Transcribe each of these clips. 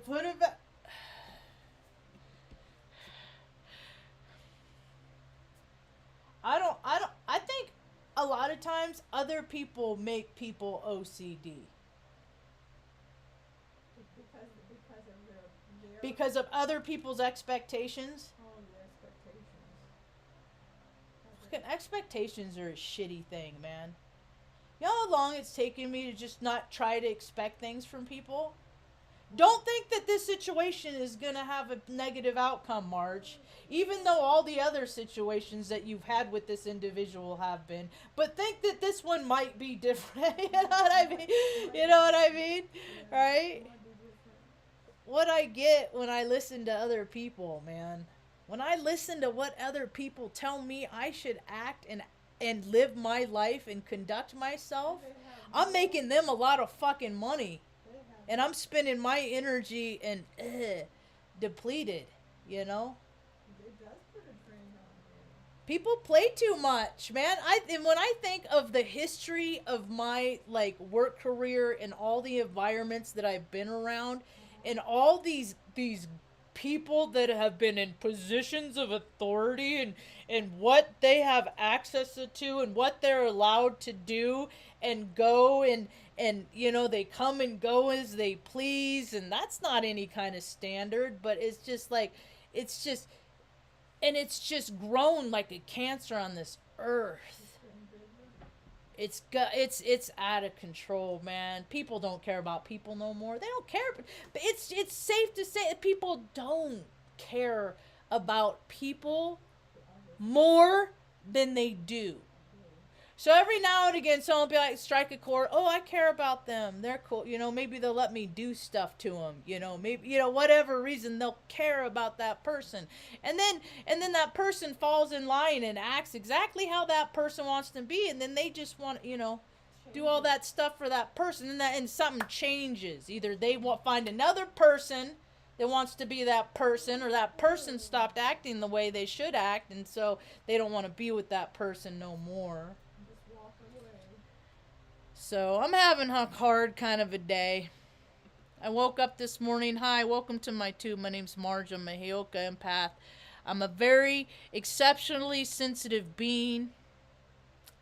put it I think a lot of times other people make people OCD because of other people's expectations. Oh, the expectations. Fucking expectations are a shitty thing, man. You know how long it's taken me to just not try to expect things from people? Don't think that this situation is going to have a negative outcome, Marge. Even though all the other situations that you've had with this individual have been. But think that this one might be different. You know what I mean? You know what I mean? Right? What I get when I listen to other people, man. When I listen to what other people tell me I should act and live my life and conduct myself, I'm making them a lot of fucking money. And I'm spending my energy and depleted, you know? It does put a drain on you. People play too much, man. And when I think of the history of my like work career and all the environments that I've been around and all these people that have been in positions of authority and what they have access to and what they're allowed to do and go and you know they come and go as they please, and that's not any kind of standard, but it's just like it's just grown like a cancer on this earth. It's out of control, man. People don't care about people no more. They don't care. But it's safe to say that people don't care about people more than they do. So every now and again, someone will be like, strike a chord. Oh, I care about them. They're cool. You know, maybe they'll let me do stuff to them. You know, maybe, you know, whatever reason they'll care about that person. And then that person falls in line and acts exactly how that person wants to be. And then they just want, you know, do all that stuff for that person. And something changes. Either they find another person that wants to be that person, or that person stopped acting the way they should act. And so they don't want to be with that person no more. So I'm having a hard kind of a day. I woke up this morning. Hi, welcome to my tube. My name's Marge. I'm a Heyoka empath. I'm a very exceptionally sensitive being.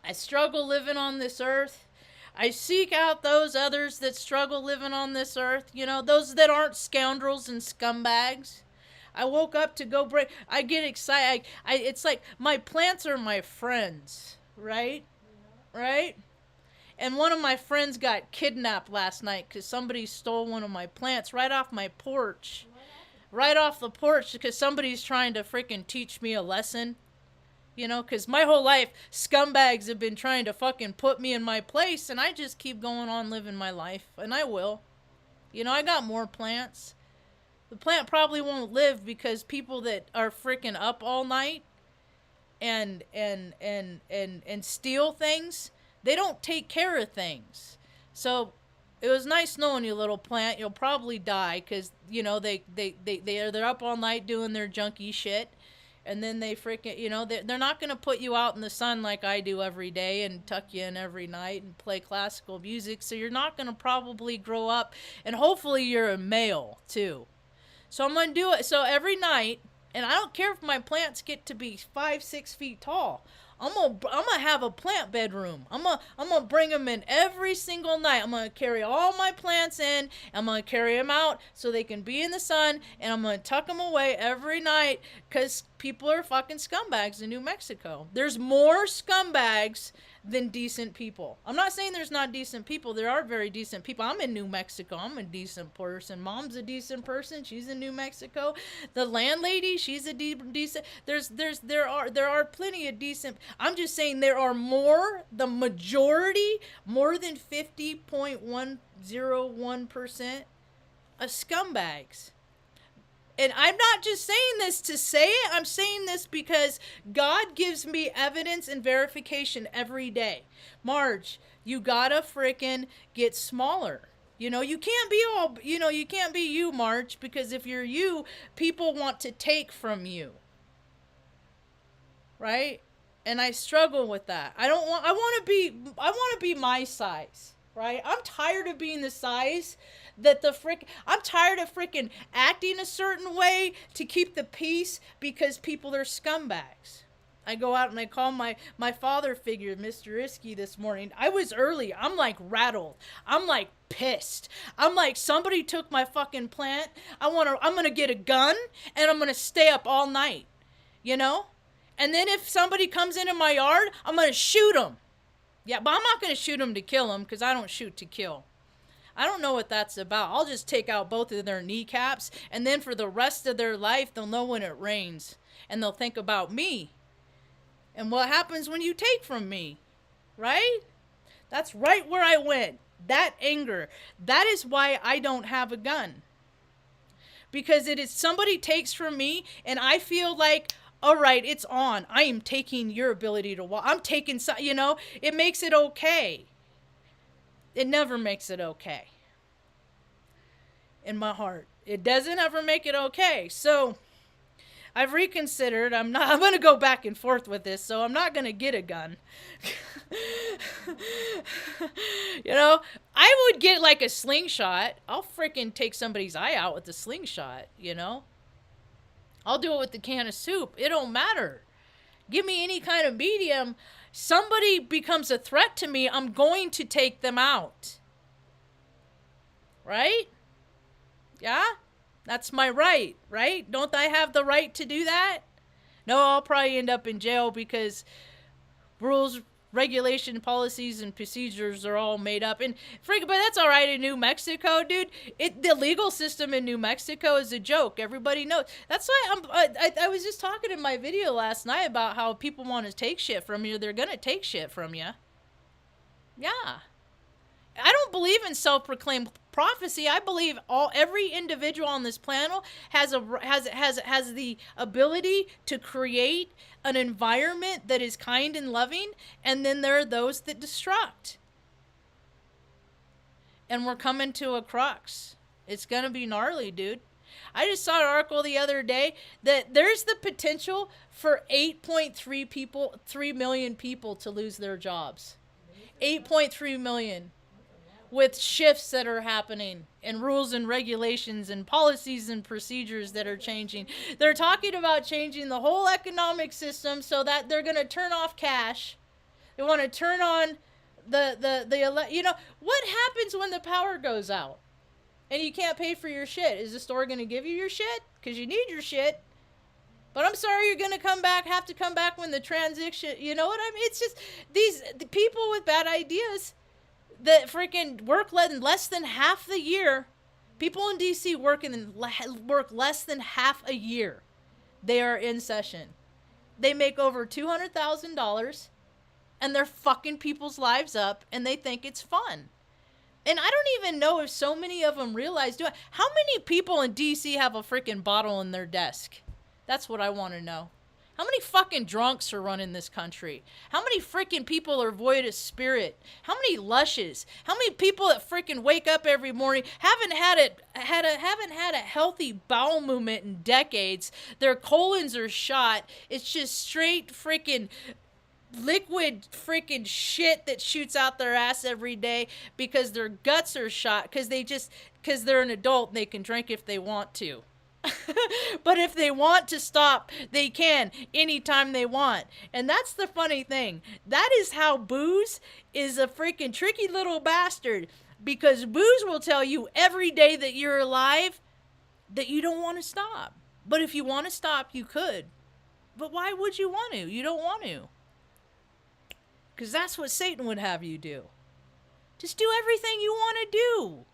I struggle living on this earth. I seek out those others that struggle living on this earth. You know, those that aren't scoundrels and scumbags. I woke up to go break. I get excited. It's like my plants are my friends, right? Right? And one of my friends got kidnapped last night because somebody stole one of my plants right off my porch. Right off the porch because somebody's trying to freaking teach me a lesson. You know, because my whole life, scumbags have been trying to fucking put me in my place, and I just keep going on living my life, and I will. You know, I got more plants. The plant probably won't live because people that are freaking up all night and steal things, they don't take care of things. So it was nice knowing you, little plant. You'll probably die because, you know, they're up all night doing their junky shit. And then they freaking, you know, they're not going to put you out in the sun like I do every day and tuck you in every night and play classical music. So you're not going to probably grow up. And hopefully you're a male, too. So I'm going to do it. So every night, and I don't care if my plants get to be 5-6 feet tall. I'm gonna have a plant bedroom. I'm gonna bring them in every single night. I'm gonna carry all my plants in. I'm gonna carry them out so they can be in the sun, and I'm gonna tuck them away every night because people are fucking scumbags in New Mexico. There's more scumbags than decent people. I'm not saying there's not decent people. There are very decent people. I'm in New Mexico. I'm a decent person. Mom's a decent person. She's in New Mexico. The landlady, she's a decent. There are plenty of decent. I'm just saying there are more. The majority, more than 50.101% of scumbags. And I'm not just saying this to say it. I'm saying this because God gives me evidence and verification every day. Marge, you gotta frickin' get smaller. You know, you can't be all, you know, you can't be you, Marge, because if you're you, people want to take from you. Right? And I struggle with that. I want to be my size. right? I'm tired of being the size that I'm tired of freaking acting a certain way to keep the peace because people are scumbags. I go out and I call my father figure, Mr. Iskey, this morning. I was early. I'm like rattled. I'm like pissed. I'm like, somebody took my fucking plant. I'm gonna get a gun and I'm gonna stay up all night. You know? And then if somebody comes into my yard, I'm gonna shoot them. Yeah, but I'm not gonna shoot them to kill them because I don't shoot to kill. I don't know what that's about. I'll just take out both of their kneecaps, and then for the rest of their life, they'll know when it rains, and they'll think about me. And what happens when you take from me, right? That's right where I went. That anger. That is why I don't have a gun. Because it is somebody takes from me, and I feel like, all right, it's on. I am taking your ability to walk. I'm taking, it makes it okay. It never makes it okay. In my heart. It doesn't ever make it okay. So I've reconsidered. I'm going to go back and forth with this, so I'm not going to get a gun. I would get like a slingshot. I'll freaking take somebody's eye out with a slingshot, I'll do it with the can of soup. It don't matter. Give me any kind of medium. Somebody becomes a threat to me, I'm going to take them out. Right? Yeah? That's my right, right? Don't I have the right to do that? No, I'll probably end up in jail because rules, regulation, policies, and procedures are all made up. And but that's all right in New Mexico, dude. The legal system in New Mexico is a joke. Everybody knows. That's why I was just talking in my video last night about how people want to take shit from you. They're gonna take shit from you. Yeah. I don't believe in self-proclaimed prophecy. I believe every individual on this planet has the ability to create an environment that is kind and loving, and then there are those that destruct. And we're coming to a crux. It's gonna be gnarly, dude. I just saw an article the other day that there's the potential for 3 million people to lose their jobs. 8.3 million. With shifts that are happening and rules and regulations and policies and procedures that are changing. They're talking about changing the whole economic system so that they're going to turn off cash. They want to turn on what happens when the power goes out and you can't pay for your shit? Is the store going to give you your shit? Because you need your shit. But I'm sorry, you're going to have to come back when the transition, you know what I mean? It's just the people with bad ideas that freaking work less than half the year. People in DC work less than half a year. They are in session. They make over $200,000 and they're fucking people's lives up and they think it's fun. And I don't even know if so many of them realize how many people in DC have a freaking bottle in their desk? That's what I want to know. How many fucking drunks are running this country? How many freaking people are void of spirit? How many lushes? How many people that freaking wake up every morning haven't had a healthy bowel movement in decades? Their colons are shot. It's just straight freaking liquid freaking shit that shoots out their ass every day because their guts are shot because they're an adult and they can drink if they want to. But if they want to stop, they can anytime they want. And that's the funny thing. That is how booze is a freaking tricky little bastard. Because booze will tell you every day that you're alive that you don't want to stop. But if you want to stop, you could. But why would you want to? You don't want to. Because that's what Satan would have you do. Just do everything you want to do.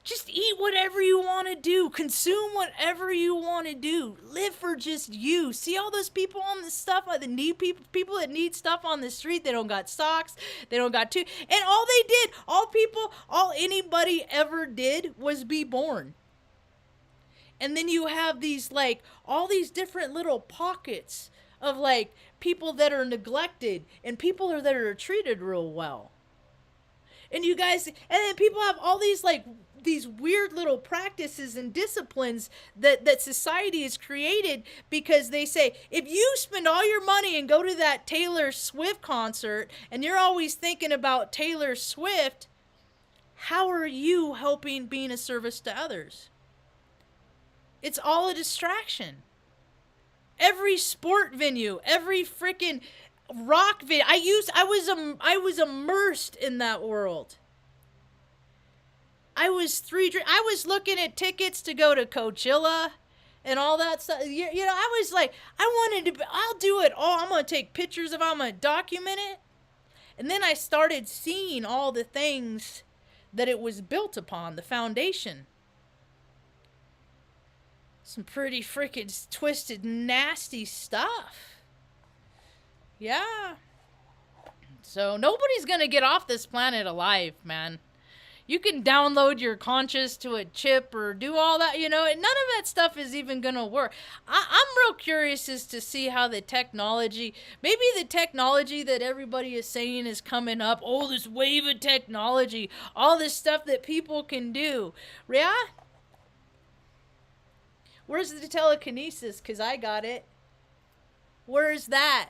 Just eat whatever you want to do. Consume whatever you want to do. Live for just you. See all those people on the stuff, like the need people that need stuff on the street. They don't got socks. They don't got and all anybody ever did was be born. And then you have these all these different little pockets of people that are neglected and people that are treated real well. And you guys, and then people have all these these weird little practices and disciplines that society has created because they say, if you spend all your money and go to that Taylor Swift concert and you're always thinking about Taylor Swift, how are you helping being a service to others? It's all a distraction. Every sport venue, every freaking rock venue. I was immersed in that world. I was looking at tickets to go to Coachella and all that stuff. You know, I was like, I'll do it all. I'm going to take pictures of it. I'm going to document it. And then I started seeing all the things that it was built upon, the foundation. Some pretty freaking twisted, nasty stuff. Yeah. So nobody's going to get off this planet alive, man. You can download your conscious to a chip or do all that, you know, and none of that stuff is even going to work. I'm real curious as to see how maybe the technology that everybody is saying is coming up, oh, this wave of technology, all this stuff that people can do. Yeah? Where's the telekinesis? Because I got it. Where's that?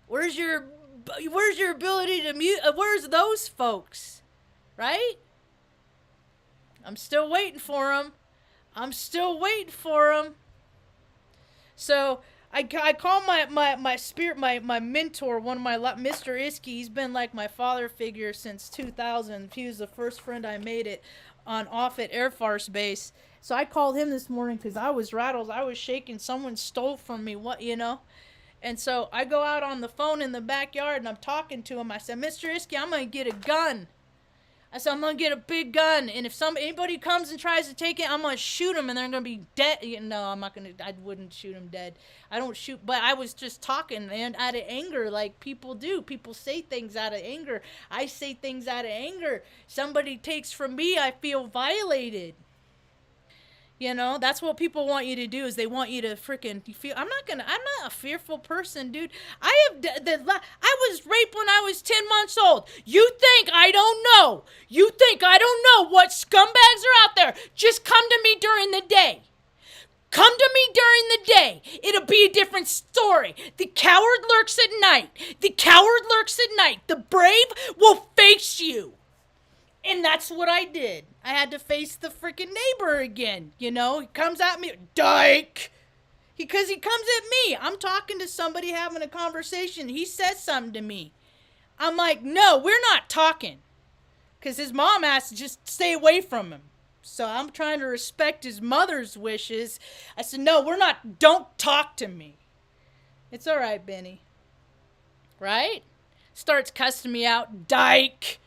Where's your ability to mute? Where's those folks? Right? I'm still waiting for them. So I call my spirit, my mentor, one of my Mr. Iski. He's been like my father figure since 2000. He was the first friend I made it on Offutt Air Force Base. So I called him this morning because I was rattled. I was shaking. Someone stole from me. What, you know? And so I go out on the phone in the backyard and I'm talking to him. I said, Mr. Iski, I'm going to get a gun. I said, I'm going to get a big gun, and if anybody comes and tries to take it, I'm going to shoot them, and they're going to be dead. No, I'm not going to, I wouldn't shoot them dead. I don't shoot, but I was just talking, and out of anger, like people do. People say things out of anger. I say things out of anger. Somebody takes from me, I feel violated. You know, that's what people want you to do, is they want you to freaking feel. I'm not a fearful person, dude. I was raped when I was 10 months old. You think I don't know? You think I don't know what scumbags are out there? Just come to me during the day. Come to me during the day. It'll be a different story. The coward lurks at night. The brave will face you. And that's what I did. I had to face the freaking neighbor again. You know, he comes at me, dyke. Because he comes at me. I'm talking to somebody having a conversation. He says something to me. I'm like, no, we're not talking. Because his mom asked to just stay away from him. So I'm trying to respect his mother's wishes. I said, no, don't talk to me. It's all right, Benny. Right? Starts cussing me out, dyke.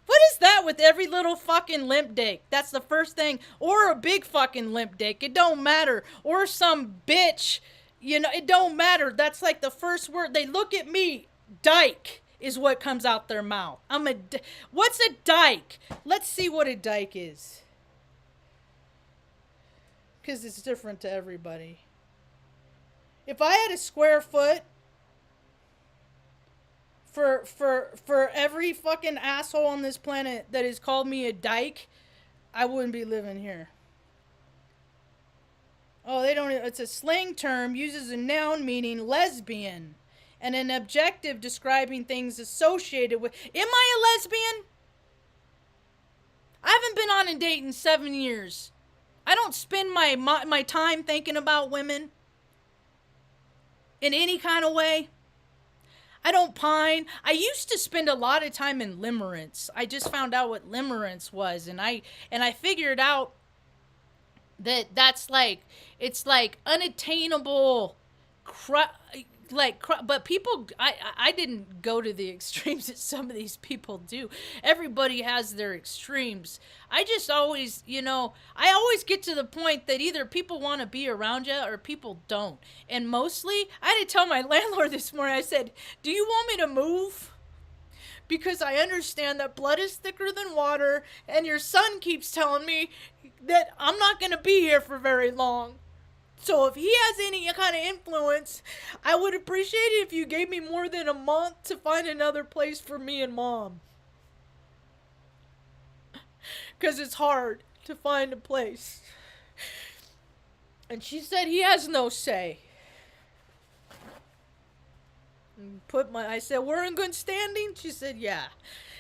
What is that with every little fucking limp dick? That's the first thing. Or a big fucking limp dick. It don't matter. Or some bitch. You know, it don't matter. That's like the first word. They look at me. Dyke is what comes out their mouth. What's a dyke? Let's see what a dyke is. Because it's different to everybody. If I had a square foot for every fucking asshole on this planet that has called me a dyke, I wouldn't be living here. Oh, it's a slang term, uses a noun meaning lesbian, and an adjective describing things associated with. Am I a lesbian? I haven't been on a date in 7 years. I don't spend my time thinking about women in any kind of way. I don't pine. I used to spend a lot of time in limerence. I just found out what limerence was, and I figured out that that's like, it's like unattainable but people, I didn't go to the extremes that some of these people do. Everybody has their extremes. I just always, I always get to the point that either people want to be around you or people don't. And mostly, I had to tell my landlord this morning, I said, do you want me to move? Because I understand that blood is thicker than water, and your son keeps telling me that I'm not going to be here for very long. So if he has any kind of influence, I would appreciate it if you gave me more than a month to find another place for me and Mom. Because it's hard to find a place. And she said he has no say. I said, we're in good standing? She said, yeah.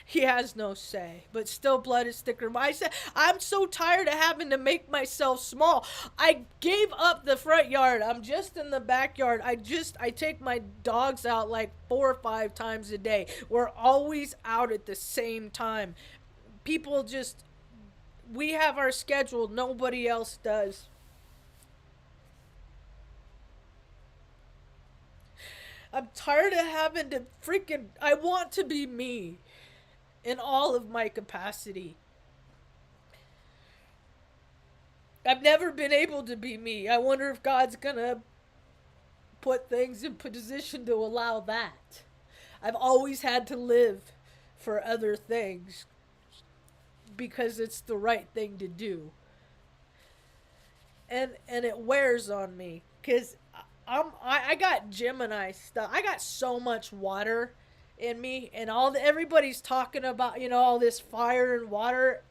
He has no say, but still blood is thicker. I said, I'm so tired of having to make myself small. I gave up the front yard. I'm just in the backyard. I take my dogs out like 4 or 5 times a day. We're always out at the same time. People just, we have our schedule. Nobody else does. I'm tired of having to freaking, I want to be me in all of my capacity. I've never been able to be me. I wonder if God's gonna put things in position to allow that. I've always had to live for other things because it's the right thing to do. And it wears on me cuz I got Gemini stuff. I got so much water in me, and everybody's talking about, all this fire and water.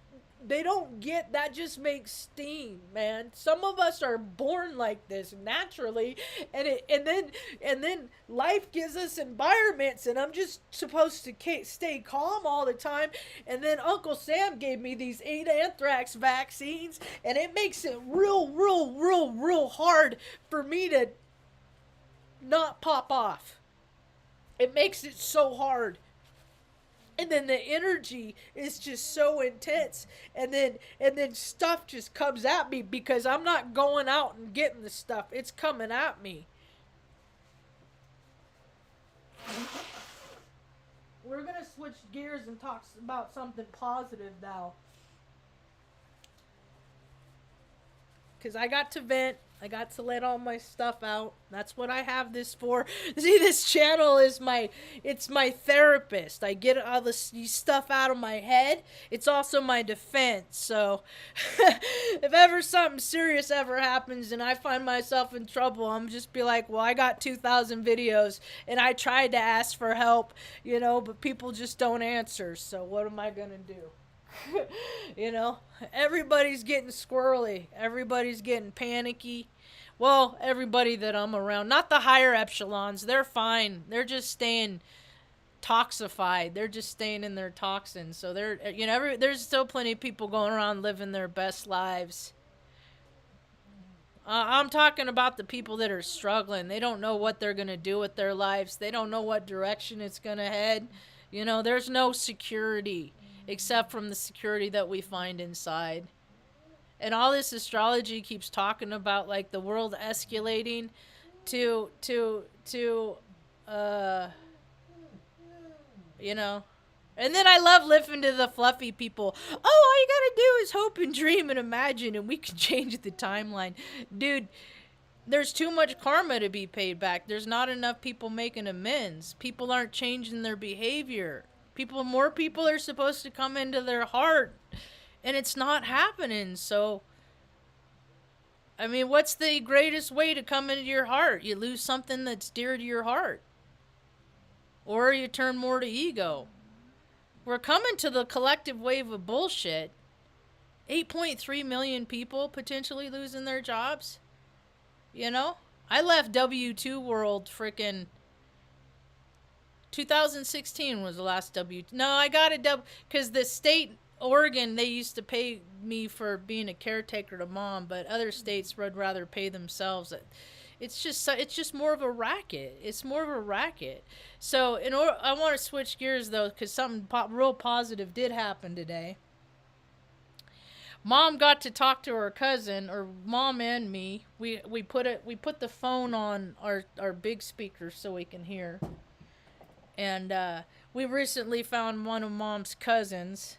They don't get that, just makes steam, man. Some of us are born like this naturally, and then life gives us environments, and I'm just supposed to stay calm all the time. And then Uncle Sam gave me these 8 anthrax vaccines, and it makes it real hard for me to not pop off. It makes it so hard. And then the energy is just so intense, and then stuff just comes at me because I'm not going out and getting the stuff. It's coming at me. We're going to switch gears and talk about something positive now. Because I got to vent. I got to let all my stuff out. That's what I have this for. See, this channel is it's my therapist. I get all this stuff out of my head. It's also my defense. So if ever something serious ever happens and I find myself in trouble, I'm just be like, well, I got 2,000 videos and I tried to ask for help, but people just don't answer. So what am I going to do? Everybody's getting squirrely. Everybody's getting panicky. Well, everybody that I'm around, not the higher echelons, they're fine. They're just staying toxified. They're just staying in their toxins. So there's still plenty of people going around living their best lives. I'm talking about the people that are struggling. They don't know what they're going to do with their lives. They don't know what direction it's going to head. There's no security except from the security that we find inside. And all this astrology keeps talking about, like, the world escalating to And then I love listening to the fluffy people. Oh, all you gotta do is hope and dream and imagine, and we can change the timeline. Dude, there's too much karma to be paid back. There's not enough people making amends. People aren't changing their behavior. More people are supposed to come into their heart, and it's not happening. So, I mean, what's the greatest way to come into your heart? You lose something that's dear to your heart, or you turn more to ego. We're coming to the collective wave of bullshit. 8.3 million people potentially losing their jobs. I left W2 world frickin' 2016 was the last W. No, I got a W because the state Oregon, they used to pay me for being a caretaker to mom, but other states would rather pay themselves. It's just more of a racket. It's more of a racket. So I want to switch gears though, because something real positive did happen today. Mom got to talk to her cousin, or mom and me. We put the phone on our big speaker so we can hear. And we recently found one of mom's cousins,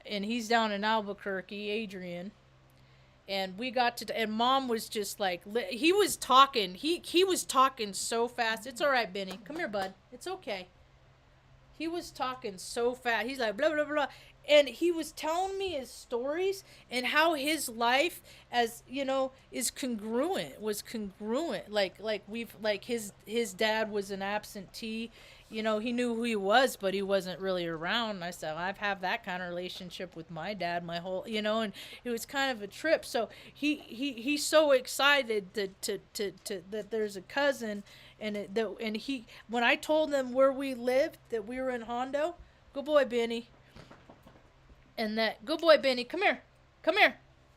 and he's down in Albuquerque, Adrian. And we got to, and mom was just like, he was talking. He was talking so fast. It's all right, Benny. Come here, bud. It's okay. He was talking so fast. He's like, blah, blah, blah. And he was telling me his stories and how his life, as is congruent. Like his dad was an absentee. He knew who he was, but he wasn't really around. I said, I've had that kind of relationship with my dad my whole, and it was kind of a trip. So he's so excited to that there's a cousin, and when I told them where we lived, that we were in Hondo, Good boy, Benny. And that, good boy, Benny. Come here. Come here.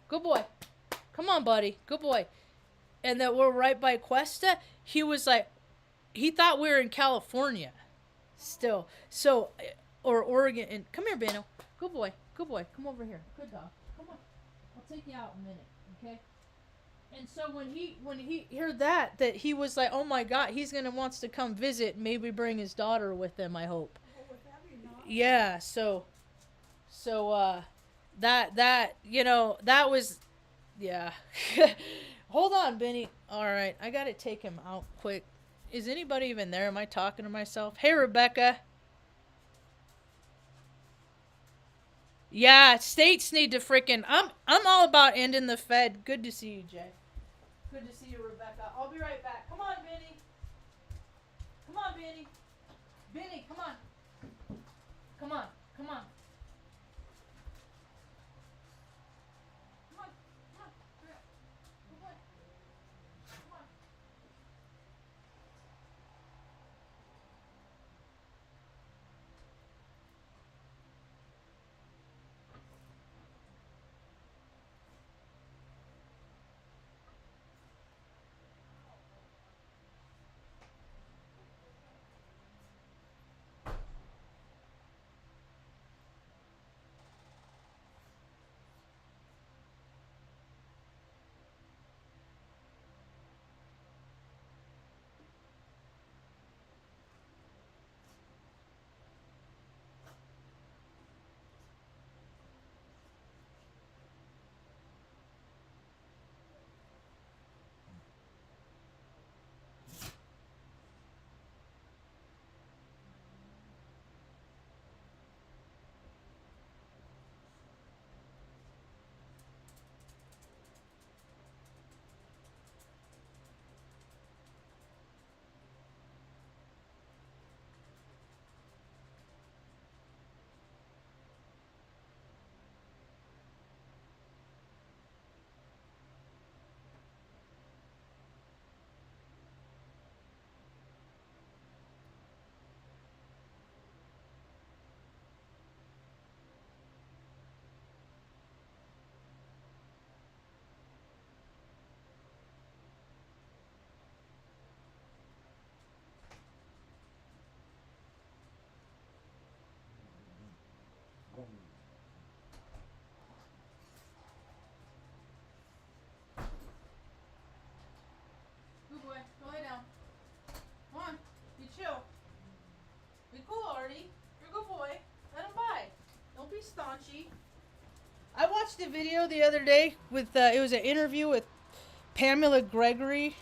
Good boy. Come on, buddy. Good boy. And that we're right by Cuesta. He was like, he thought we were in California still. So, or Oregon. And come here, Benno. Good boy. Good boy. Come over here. Good dog. Come on. I'll take you out in a minute. Okay? And so when he heard that he was like, oh my God, he's gonna wants to come visit. Maybe bring his daughter with him. I hope. Well, would that be nice? Yeah. So that that was, yeah. Hold on, Benny. All right, I gotta take him out quick. Is anybody even there? Am I talking to myself? Hey, Rebecca. Yeah, states need to freaking. I'm all about ending the Fed. Good to see you, Jay. Good to see you, Rebecca. I'll be right back. Come on, Benny. Come on, Benny. Benny, come on. Come on. Come on. Come on. Come on. Hurry up. Good boy. Come on. Good boy. Go lay down. Come on. You chill. Be cool, Artie. You're a good boy. Let him by. Don't be staunchy. I watched a video the other day with, it was an interview with Pamela Gregory.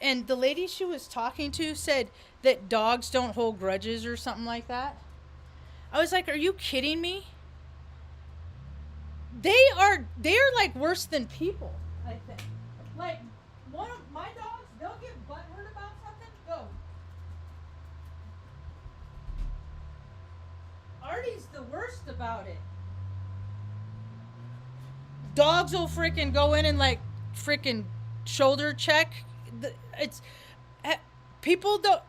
And the lady she was talking to said that dogs don't hold grudges or something like that. I was like, are you kidding me? They're like worse than people, I think. Like, one of my dogs, they'll get butthurt about something. Go. Artie's the worst about it. Dogs will freaking go in and like freaking shoulder check. It's people don't.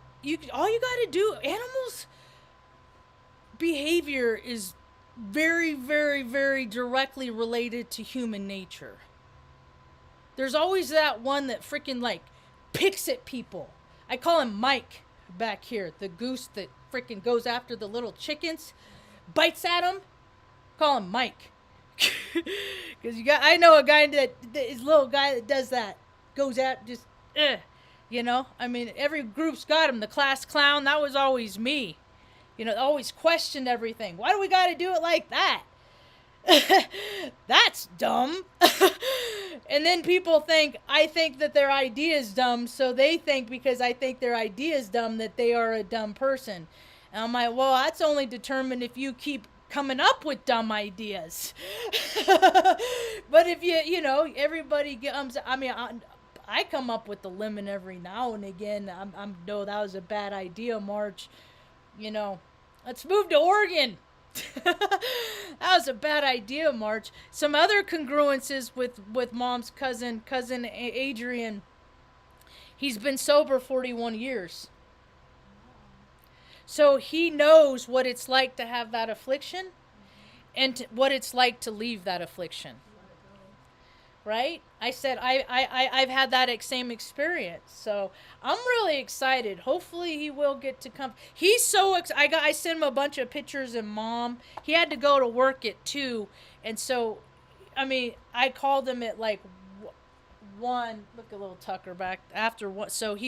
All you got to do. Animals' behavior is very, very, very directly related to human nature. There's always that one that freaking like picks at people. I call him Mike back here, the goose that freaking goes after the little chickens, bites at them. Call him Mike. Because I know a guy that is a little guy that does that. Goes out just, I mean, every group's got him. The class clown, that was always me. Always questioned everything. Why do we got to do it like that? That's dumb. And then people I think that their idea is dumb, so they think because I think their idea is dumb that they are a dumb person. And I'm like, well, that's only determined if you keep coming up with dumb ideas. But if everybody comes, I come up with the lemon every now and again. No, that was a bad idea, Marge. Let's move to Oregon. That was a bad idea, Marge. Some other congruences with Mom's cousin Adrian. He's been sober 41 years. So he knows what it's like to have that affliction and what it's like to leave that affliction. Let it go. Right? I said I've had that same experience, so I'm really excited. Hopefully he will get to come. He's so I sent him a bunch of pictures of mom. He had to go to work at 2, and so I mean I called him at like 1. Look at little Tucker back after what. So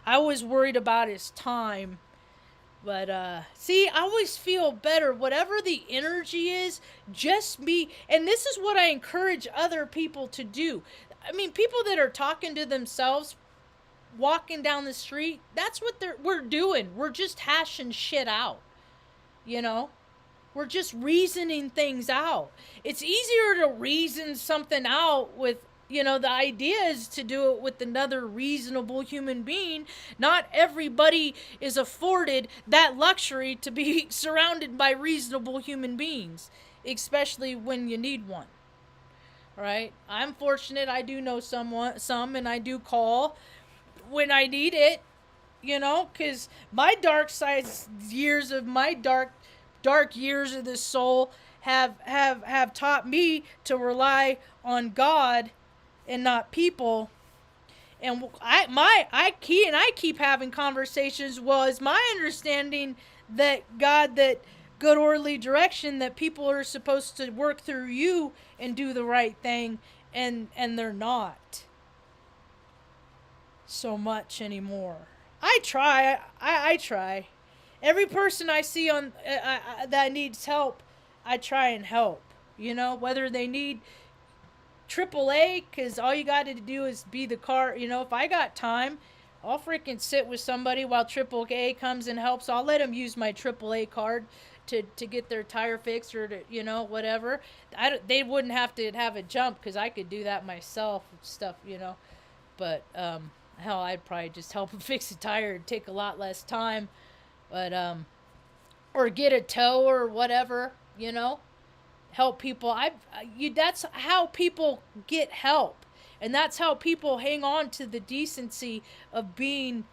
I was worried about his time. But see, I always feel better. Whatever the energy is, just be. And this is what I encourage other people to do. I mean, people that are talking to themselves, walking down the street. That's what we're doing. We're just hashing shit out. You know, we're just reasoning things out. It's easier to reason something out with, the idea is to do it with another reasonable human being. Not everybody is afforded that luxury to be surrounded by reasonable human beings, especially when you need one. Right? I'm fortunate. I do know and I do call when I need it. Because my dark years of the soul have taught me to rely on God and not people. And I keep having conversations. Well, it's my understanding that that good orderly direction, that people are supposed to work through you and do the right thing, and they're not so much anymore. I try. I try. Every person I see on that needs help, I try and help. Whether they need AAA, because all you got to do is be the car. If I got time, I'll freaking sit with somebody while AAA comes and helps. I'll let them use my AAA card to get their tire fixed, or to, whatever. They wouldn't have to have a jump, because I could do that myself and stuff. But hell, I'd probably just help them fix a tire. It'd take a lot less time. But or get a tow or whatever. Help people. That's how people get help, and that's how people hang on to the decency of being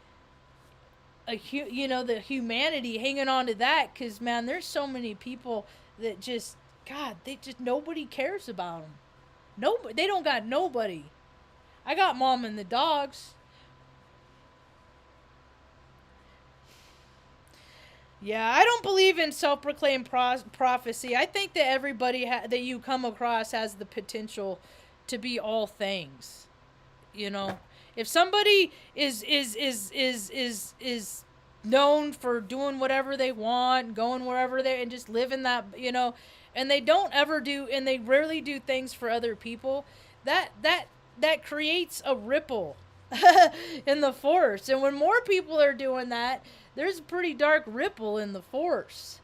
the humanity, hanging on to that. Because man, there's so many people that just, God, nobody cares about them. No, they don't got nobody. I got mom and the dogs. Yeah, I don't believe in self-proclaimed prophecy. I think that everybody that you come across has the potential to be all things. If somebody is known for doing whatever they want, going wherever they, and just living that, and they don't ever do, and they rarely do things for other people, that creates a ripple in the force. And when more people are doing that, there's a pretty dark ripple in the force.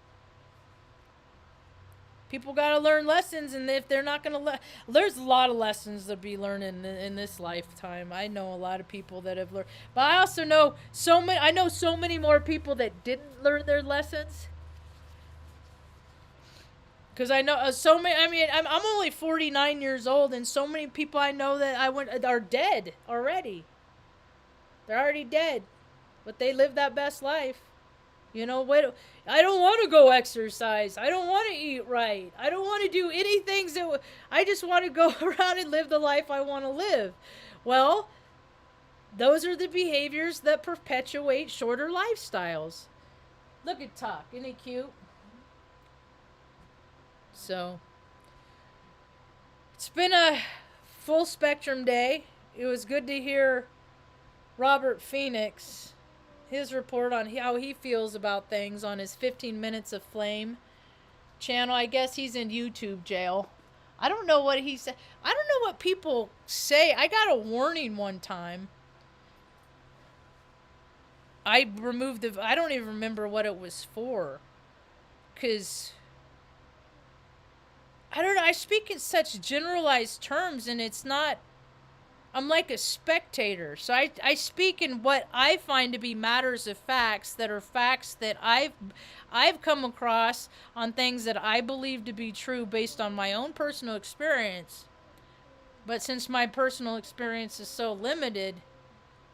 People got to learn lessons, and if they're not going to there's a lot of lessons to be learning in this lifetime. I know a lot of people that have learned, but I also know so many more people that didn't learn their lessons. Because I know so many. I mean, I'm only 49 years old, and so many people I know that are dead already. They're already dead, but they live that best life. Wait, I don't want to go exercise. I don't want to eat right. I don't want to do any things I just want to go around and live the life I want to live. Well, those are the behaviors that perpetuate shorter lifestyles. Look at Tuck. Isn't he cute? So, it's been a full spectrum day. It was good to hear Robert Phoenix, his report on how he feels about things on his 15 Minutes of Flame channel. I guess he's in YouTube jail. I don't know what he said. I don't know what people say. I got a warning one time. I don't even remember what it was for. Because I don't know. I speak in such generalized terms, and it's not. I'm like a spectator. So I speak in what I find to be matters of facts that are facts that I've come across on things that I believe to be true based on my own personal experience. But since my personal experience is so limited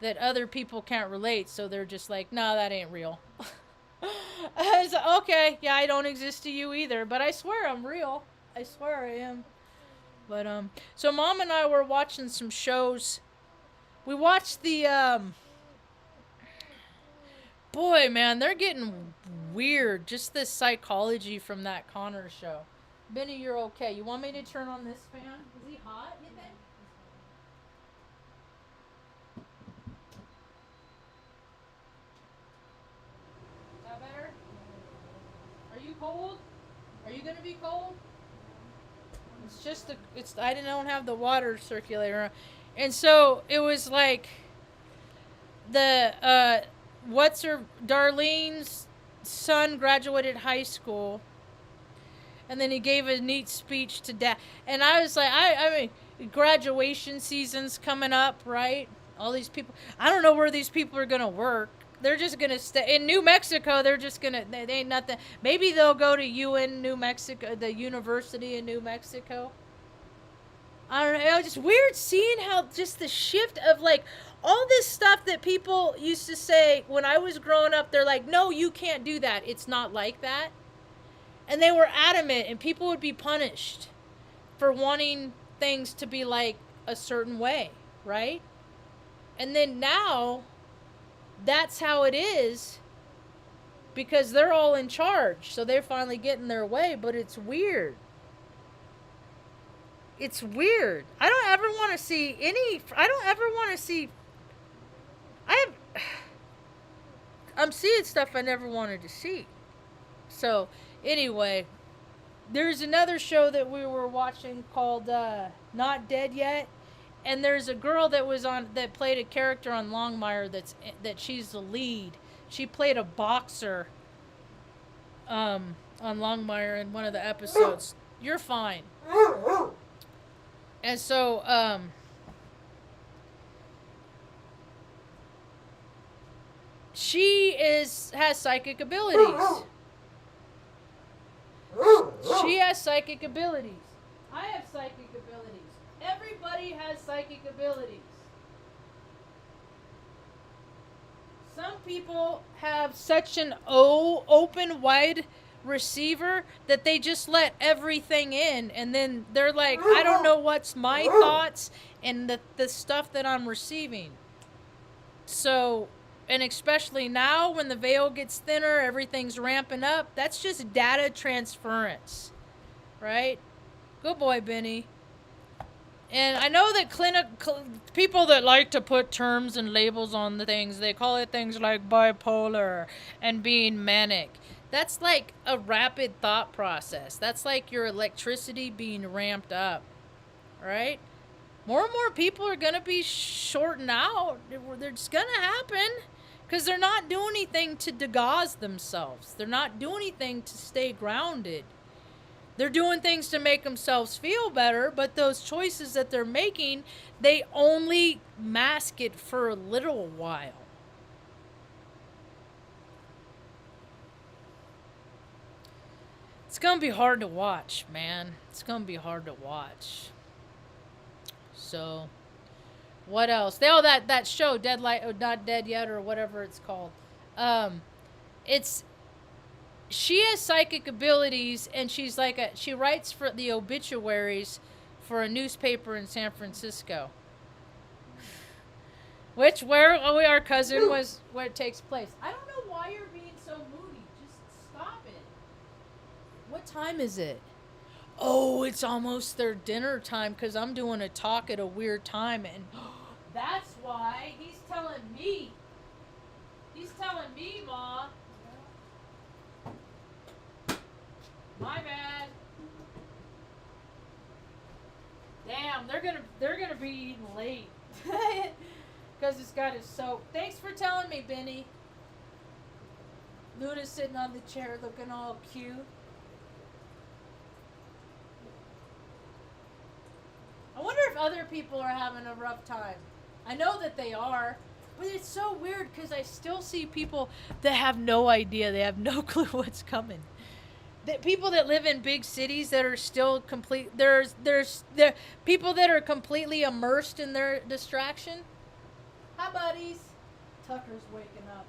that other people can't relate, so they're just like, no, that ain't real. Okay, yeah, I don't exist to you either, but I swear I'm real. I swear I am. But so mom and I were watching some shows. We watched the boy, man, they're getting weird. Just the psychology from that Connor show. Benny, you're okay. You want me to turn on this fan? Is he hot? You think? Is that better? Are you cold? Are you gonna be cold? It's just the it's I don't have the water circulator, and so it was like the what's her Darlene's son graduated high school, and then he gave a neat speech to dad, and I was like, I mean, graduation season's coming up, right? All these people, I don't know where these people are gonna work. They're just gonna stay in New Mexico. They're just gonna. They ain't nothing. Maybe they'll go to UN New Mexico, the University in New Mexico. I don't know. Just weird seeing how just the shift of like all this stuff that people used to say when I was growing up. They're like, no, you can't do that. It's not like that. And they were adamant, and people would be punished for wanting things to be like a certain way, right? And then now, that's how it is because they're all in charge. So they're finally getting their way, but it's weird. It's weird. I don't ever want to see any. I don't ever want to see. I have. I'm seeing stuff I never wanted to see. So, anyway, there's another show that we were watching called Not Dead Yet. And there's a girl that was on that played a character on Longmire that she's the lead. She played a boxer on Longmire in one of the episodes. You're fine. And so she has psychic abilities. She has psychic abilities. I have psychic abilities. Everybody has psychic abilities. Some people have such an open, wide receiver that they just let everything in, and then they're like, I don't know what's my thoughts and the stuff that I'm receiving. So, and especially now when the veil gets thinner, everything's ramping up. That's just data transference, right? Good boy, Benny. And I know that people that like to put terms and labels on the things, they call it things like bipolar and being manic. That's like a rapid thought process. That's like your electricity being ramped up, right? More and more people are going to be shorting out. It's going to happen because they're not doing anything to degauss themselves. They're not doing anything to stay grounded. They're doing things to make themselves feel better, but those choices that they're making, they only mask it for a little while. It's going to be hard to watch, man. It's going to be hard to watch. So, what else? That show, Dead Light, Not Dead Yet, or whatever it's called. It's she has psychic abilities, and she writes for the obituaries for a newspaper in San Francisco, where our cousin was, where it takes place. I don't know why you're being so moody. Just stop it. What time is it? Oh, it's almost their dinner time because I'm doing a talk at a weird time, and that's why he's telling me. He's telling me, Ma. My bad. Damn, they're gonna be eating late because it's got his soap. Thanks for telling me, Benny. Luna's sitting on the chair looking all cute. I wonder if other people are having a rough time. I know that they are, but it's so weird because I still see people that have no idea. They have no clue what's coming. People that live in big cities that are still complete. There's people that are completely immersed in their distraction. Hi, buddies. Tucker's waking up.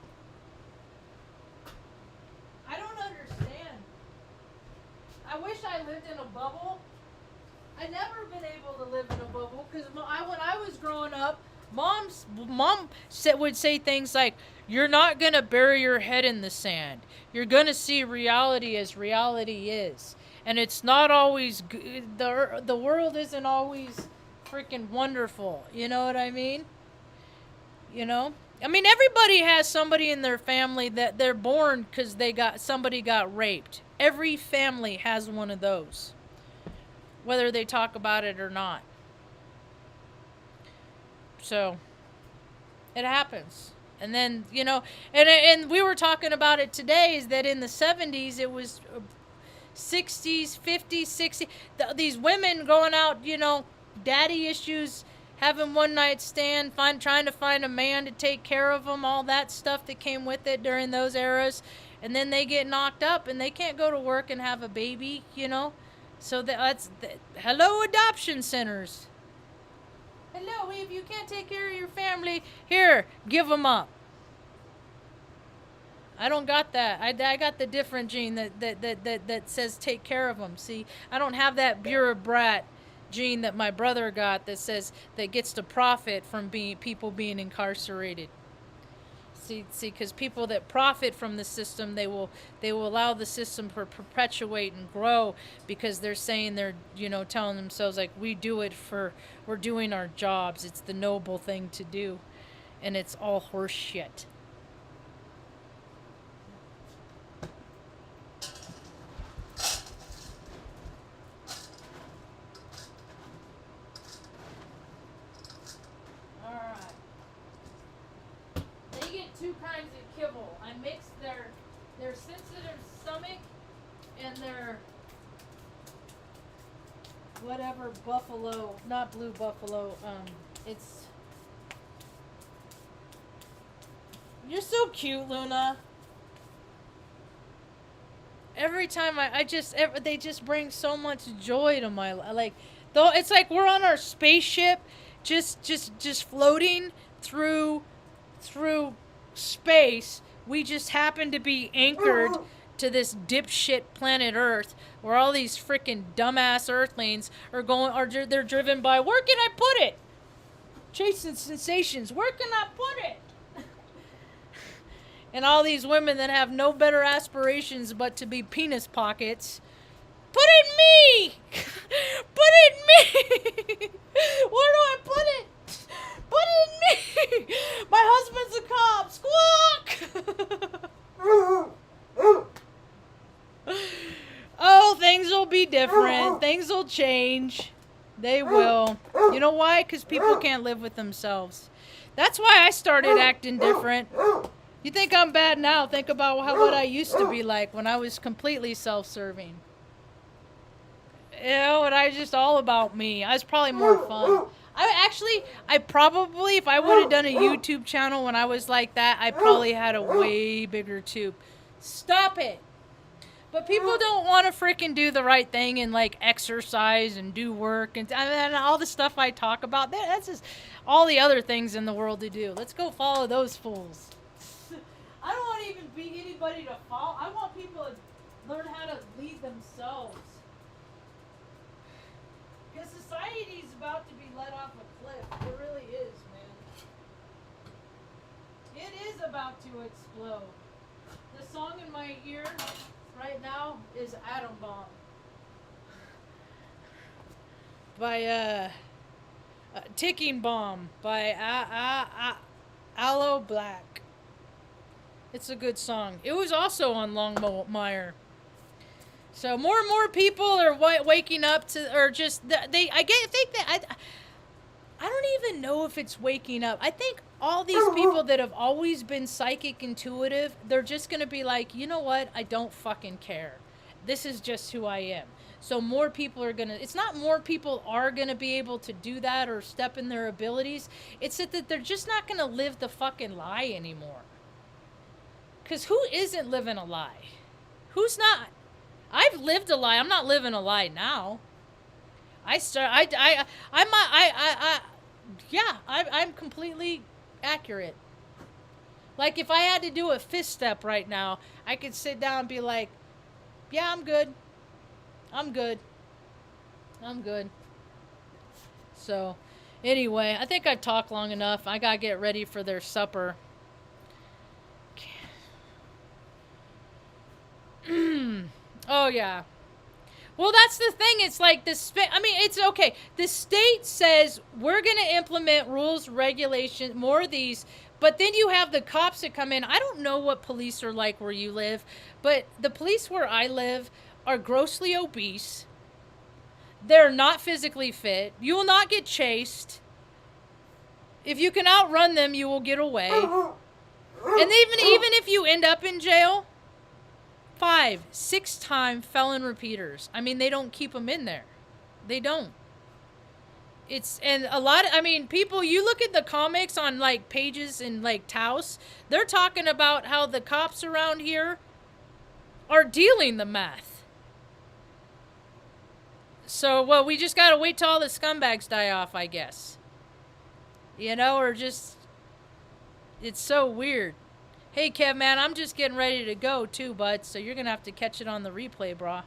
I wish I lived in a bubble. I never been able to live in a bubble because when I was growing up, mom would say things like, "You're not gonna bury your head in the sand. You're gonna see reality as reality is, and it's not always the world isn't always freaking wonderful." You know what I mean? You know. I mean, everybody has somebody in their family that they're born because somebody got raped. Every family has one of those, whether they talk about it or not. So it happens. And then, and we were talking about it today, is that in the 70s, it was 60s, 50s, 60s, these women going out, daddy issues, having one night stand, trying to find a man to take care of them, all that stuff that came with it during those eras. And then they get knocked up and they can't go to work and have a baby, So hello, adoption centers. Hello, if you can't take care of your family, here, give them up. I don't got that. I got the different gene that says take care of them. See, I don't have that bureaucrat gene that my brother got that says that gets to profit from people being incarcerated. See, because people that profit from the system, they will allow the system to perpetuate and grow because they're saying they're telling themselves like we're doing our jobs. It's the noble thing to do, and it's all horse shit. All right. They get two kinds of kibble. I mix their sensitive stomach and their whatever buffalo, not blue buffalo. It's you're so cute, Luna. Every time they just bring so much joy to my like. Though it's like we're on our spaceship, just floating through space. We just happen to be anchored to this dipshit planet Earth, where all these freaking dumbass Earthlings they're driven by where can I put it? Chasing sensations. Where can I put it? And all these women that have no better aspirations but to be penis pockets. Put it in me! Put it in me! Where do I put it? Put it in me! My husband's a cop! Squawk! Oh, things will be different. Things will change. They will. You know why? Because people can't live with themselves. That's why I started acting different. You think I'm bad now? Think about what I used to be like when I was completely self-serving. And I just all about me. I was probably more fun. I probably, if I would have done a YouTube channel when I was like that, I probably had a way bigger tube. Stop it. But people don't want to freaking do the right thing and like exercise and do work and all the stuff I talk about. That's just all the other things in the world to do. Let's go follow those fools. I don't want to even be anybody to follow. I want people to learn how to lead themselves. Because society is about to be let off a cliff. It really is, man. It is about to explode. The song in my ear right now is Atom Bomb by Ticking Bomb by Aloe Black. It's a good song. It was also on Longmire. So more and more people are waking up to, or just I think that I don't even know if it's waking up. I think all these people that have always been psychic intuitive, they're just going to be like, you know what? I don't fucking care. This is just who I am. So more people are going to, it's not more people are going to be able to do that or step in their abilities. It's that they're just not going to live the fucking lie anymore. Because who isn't living a lie? Who's not? I've lived a lie. I'm not living a lie now. I'm completely accurate. Like if I had to do a fist step right now, I could sit down and be like, yeah, I'm good. I'm good. I'm good. So, anyway, I think I talked long enough. I gotta get ready for their supper. Oh, yeah. Well, that's the thing. It's like I mean, it's okay. The state says we're going to implement rules, regulations, more of these. But then you have the cops that come in. I don't know what police are like where you live, but the police where I live are grossly obese. They're not physically fit. You will not get chased. If you can outrun them, you will get away. And even if you end up in jail, 5, 6-time felon repeaters. I mean, they don't keep them in there. They don't. And a lot of, I mean, people, you look at the comics on like pages in like Taos, they're talking about how the cops around here are dealing the meth. So, well, we just gotta wait till all the scumbags die off, I guess. You know, or just, it's so weird. Hey, Kev, man, I'm just getting ready to go, too, bud, so you're going to have to catch it on the replay, brah.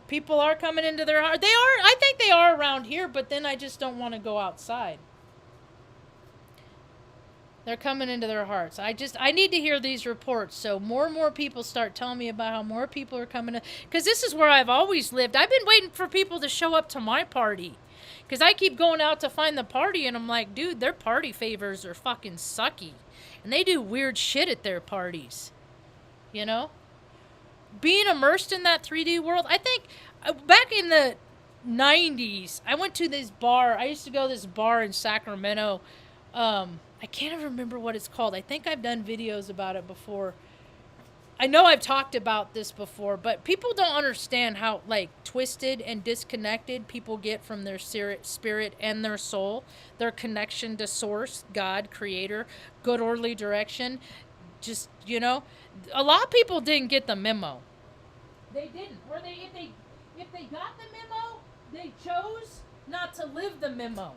People are coming into their heart. I think they are around here, but then I just don't want to go outside. They're coming into their hearts. I need to hear these reports, so more and more people start telling me about how more people are coming in. Because this is where I've always lived. I've been waiting for people to show up to my party. Because I keep going out to find the party, and I'm like, dude, their party favors are fucking sucky. And they do weird shit at their parties. You know? Being immersed in that 3D world, I think back in the 90s, I went to this bar. I used to go to this bar in Sacramento. I can't even remember what it's called. I think I've done videos about it before. I know I've talked about this before, but people don't understand how, like, twisted and disconnected people get from their spirit and their soul, their connection to source, God, creator, good orderly direction. Just, you know, a lot of people didn't get the memo. They didn't. Or if they got the memo, they chose not to live the memo.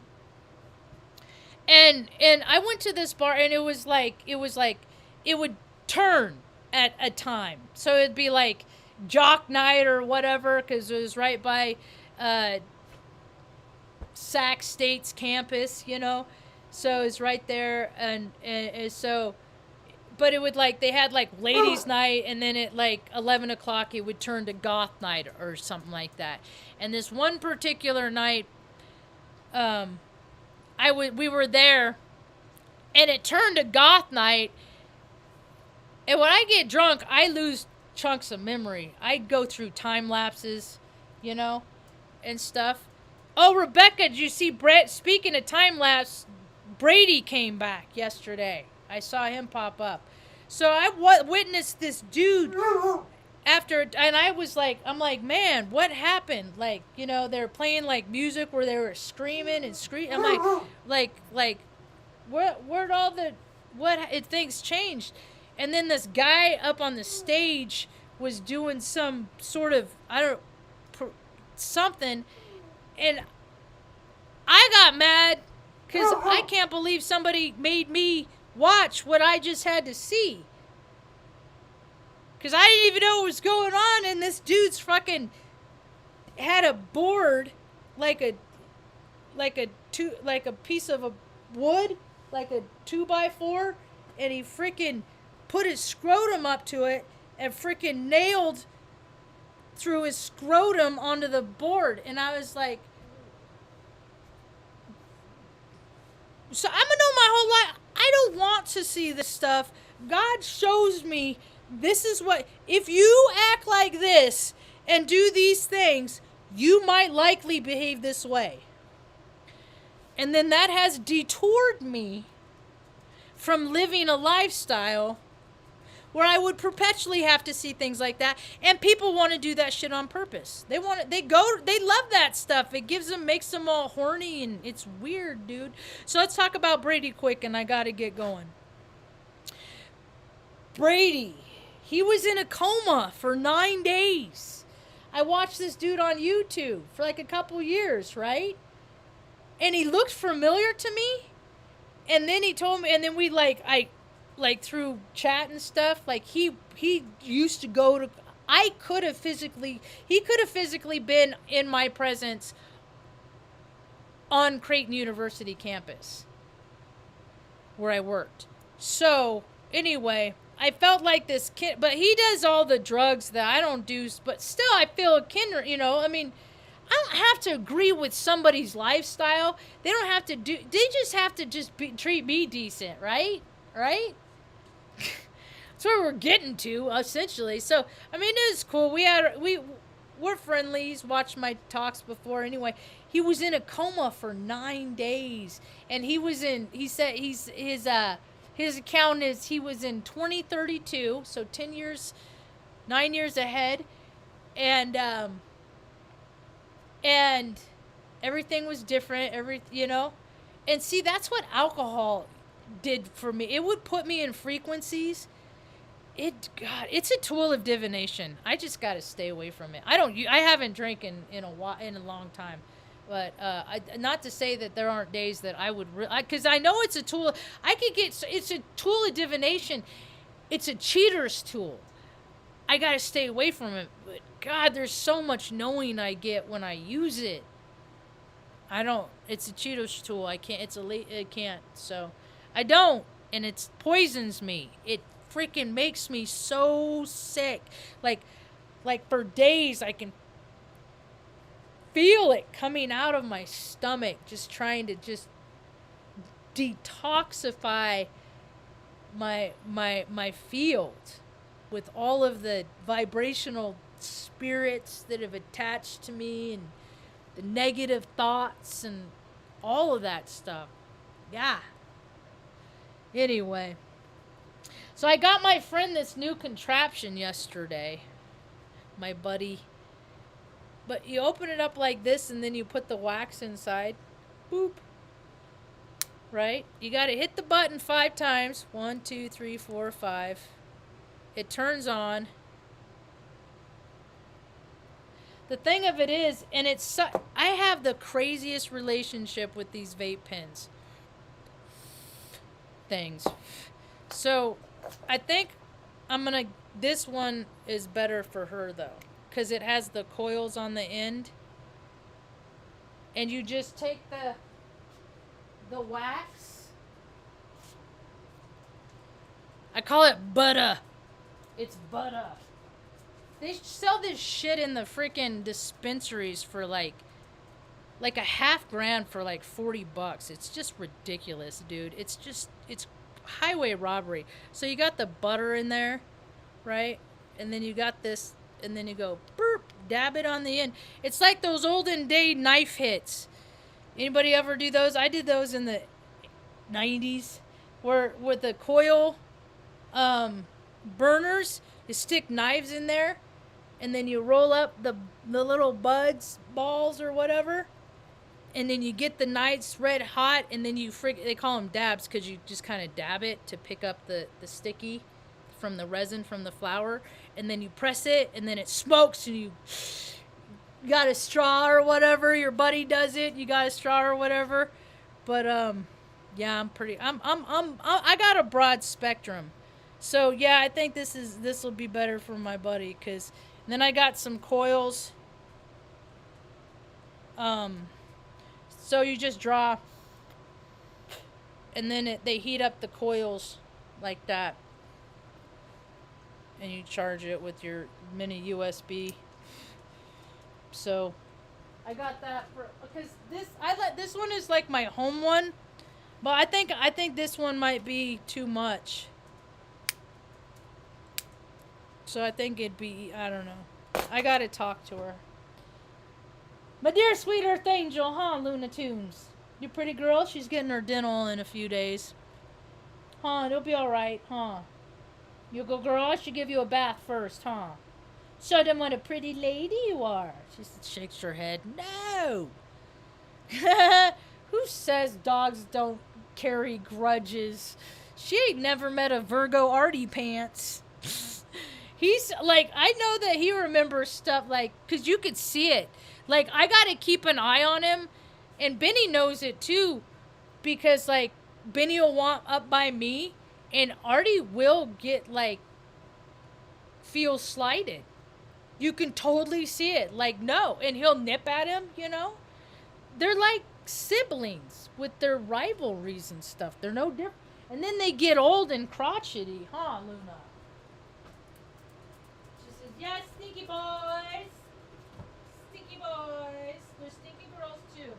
And I went to this bar, and it would turn at a time. So it'd be like jock night or whatever, because it was right by Sac State's campus, you know. So it's right there, and so, but it would they had ladies' night, and then at 11 o'clock it would turn to goth night or something like that. And this one particular night, we were there, and it turned to goth night. And when I get drunk, I lose chunks of memory. I go through time lapses, you know, and stuff. Oh, Rebecca, did you see Brett? Speaking of time lapse, Brady came back yesterday. I saw him pop up. So I witnessed this dude after, and I'm like, man, what happened? You know, they're playing music where they were screaming and screaming. I'm like, where'd all the, things changed? And then this guy up on the stage was doing some sort of, something. And I got mad because I can't believe somebody made me watch what I just had to see. Because I didn't even know what was going on. And this dude's fucking had a board like a piece of a wood, like a 2x4. And he freaking put his scrotum up to it and freaking nailed through his scrotum onto the board. And I was like, so I'm gonna know my whole life. I don't want to see this stuff. God shows me this is what, if you act like this and do these things, you might likely behave this way. And then that has detoured me from living a lifestyle where I would perpetually have to see things like that. And people want to do that shit on purpose. They love that stuff. It makes them all horny, and it's weird, dude. So let's talk about Brady quick, and I gotta get going. Brady, he was in a coma for 9 days. I watched this dude on YouTube for a couple years, right? And he looked familiar to me. And then he told me, and then we like through chat and stuff, like he used to go to. He could have physically been in my presence on Creighton University campus where I worked. So anyway, I felt like this kid, but he does all the drugs that I don't do. But still, I feel a kinder. You know, I mean, I don't have to agree with somebody's lifestyle. They don't have to do. They just have to treat me decent, right? Right? That's where we're getting to, essentially. So I mean, it is cool. We're friendly. He's watched my talks before. Anyway, he was in a coma for 9 days, and he said his account is he was in 2032, so 10 years, 9 years ahead, and everything was different. And see, that's what alcohol did for me. It would put me in frequencies. It's a tool of divination. I just got to stay away from it. I haven't drank in a long time, but not to say that there aren't days that I would, because I know it's a tool. It's a tool of divination. It's a cheater's tool. I got to stay away from it. But God, there's so much knowing I get when I use it. It's a cheater's tool. I can't. So I don't, and it poisons me. It freaking makes me so sick. Like for days I can feel it coming out of my stomach, just trying to just detoxify my field with all of the vibrational spirits that have attached to me and the negative thoughts and all of that stuff. Yeah. Anyway, so I got my friend this new contraption yesterday, my buddy. But you open it up like this, and then you put the wax inside. Boop. Right? You got to hit the button 5 times. 1, 2, 3, 4, 5. It turns on. The thing of it is, and I have the craziest relationship with these vape pens things. So I think this one is better for her though, because it has the coils on the end, and you just take the wax. I call it butter. It's butter. They sell this shit in the freaking dispensaries for like a $5,000 for like $40. It's just ridiculous, dude. It's highway robbery. So you got the butter in there, right? And then you got this, and then you go burp, dab it on the end. It's like those olden day knife hits. Anybody ever do those? I did those in the 90s, where with the coil burners, you stick knives in there, and then you roll up the little balls or whatever, and then you get the knives red hot, and then they call them dabs because you just kind of dab it to pick up the sticky from the resin from the flower, and then you press it, and then it smokes, and you got a straw or whatever. Your buddy does it. You got a straw or whatever. But yeah, I got a broad spectrum. So yeah, I think this will be better for my buddy, because then I got some coils. So you just draw, and then they heat up the coils like that, and you charge it with your mini USB. So I got that because this one is like my home one, but I think this one might be too much. So I think it'd be, I don't know. I gotta talk to her. My dear sweet earth angel, huh, Luna Tunes? You pretty girl? She's getting her dental in a few days. Huh, it'll be alright, huh? You go girl, I should give you a bath first, huh? Show them what a pretty lady you are. She shakes her head. No! Who says dogs don't carry grudges? She ain't never met a Virgo Artie Pants. He's like, I know that he remembers stuff, like, because you could see it. Like, I got to keep an eye on him. And Benny knows it, too. Because, like, Benny will want up by me. And Artie will get like, feel slighted. You can totally see it. Like, no. And he'll nip at him, you know? They're like siblings with their rivalries and stuff. They're no different. And then they get old and crotchety, huh, Luna? She says, yes, stinky boys. Stinky boys. There's stinky girls too.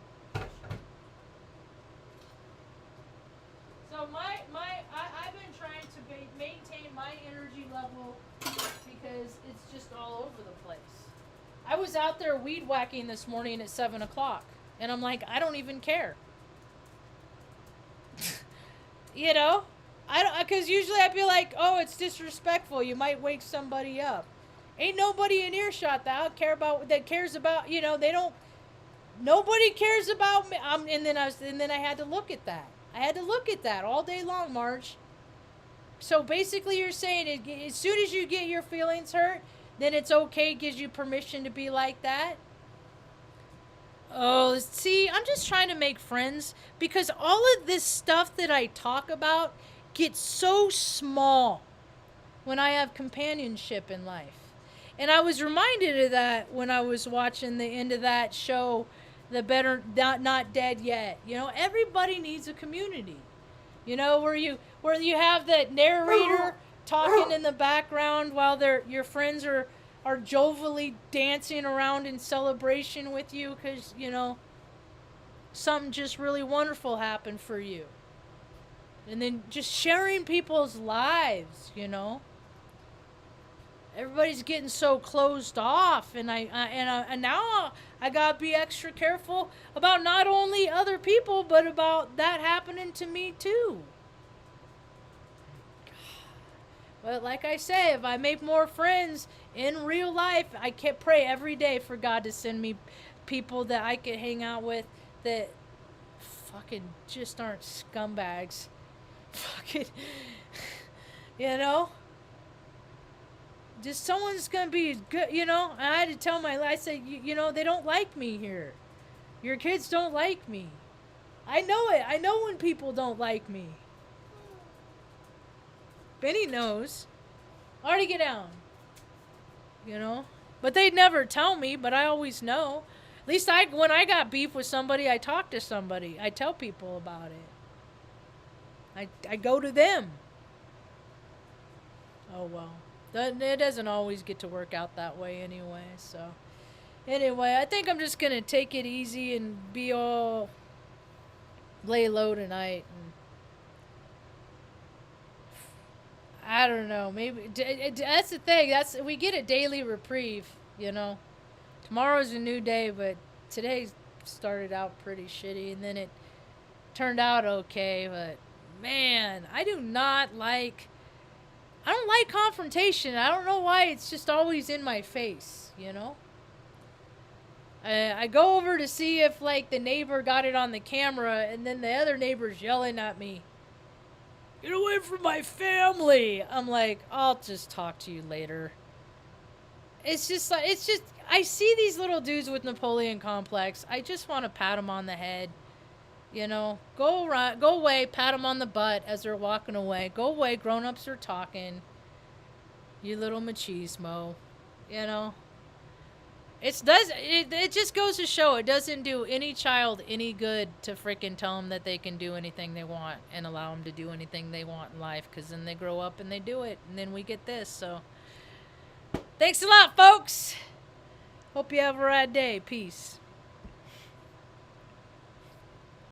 So I've been trying to maintain my energy level because it's just all over the place. I was out there weed whacking this morning at 7 o'clock, and I'm like, I don't even care. You know? I don't, because usually I'd be like, oh, it's disrespectful. You might wake somebody up. Ain't nobody in earshot that cares about, you know, they don't, nobody cares about me. And then I had to look at that. I had to look at that all day long, Marge. So basically you're saying as soon as you get your feelings hurt, then it's okay, it gives you permission to be like that? Oh, see, I'm just trying to make friends because all of this stuff that I talk about gets so small when I have companionship in life. And I was reminded of that when I was watching the end of that show, The Better Not Dead Yet. You know, everybody needs a community. You know, where you have that narrator talking in the background while your friends are jovially dancing around in celebration with you because, you know, something just really wonderful happened for you. And then just sharing people's lives, you know. Everybody's getting so closed off, and now I gotta be extra careful about not only other people, but about that happening to me too. But like I say, if I make more friends in real life, I can pray every day for God to send me people that I can hang out with that fucking just aren't scumbags. Fucking, you know? Just someone's gonna be good, you know? I had to tell I said, you know, they don't like me here. Your kids don't like me. I know it. I know when people don't like me. Benny knows. Already get down. You know? But they'd never tell me, but I always know. At least when I got beef with somebody, I talk to somebody. I tell people about it. I go to them. Oh, well. It doesn't always get to work out that way anyway, so. Anyway, I think I'm just going to take it easy and be all lay low tonight. And I don't know. Maybe that's the thing. We get a daily reprieve, you know. Tomorrow's a new day, but today started out pretty shitty, and then it turned out okay. But man, I don't like confrontation. I don't know why it's just always in my face, you know. I go over to see if like the neighbor got it on the camera, and then the other neighbor's yelling at me, "Get away from my family!" I'm like, I'll just talk to you later. It's just I see these little dudes with Napoleon complex. I just want to pat them on the head. You know, go away, pat them on the butt as they're walking away. Go away, grown-ups are talking. You little machismo. You know. It just goes to show it doesn't do any child any good to frickin' tell them that they can do anything they want and allow them to do anything they want in life, because then they grow up and they do it, and then we get this. So, thanks a lot, folks. Hope you have a rad day. Peace.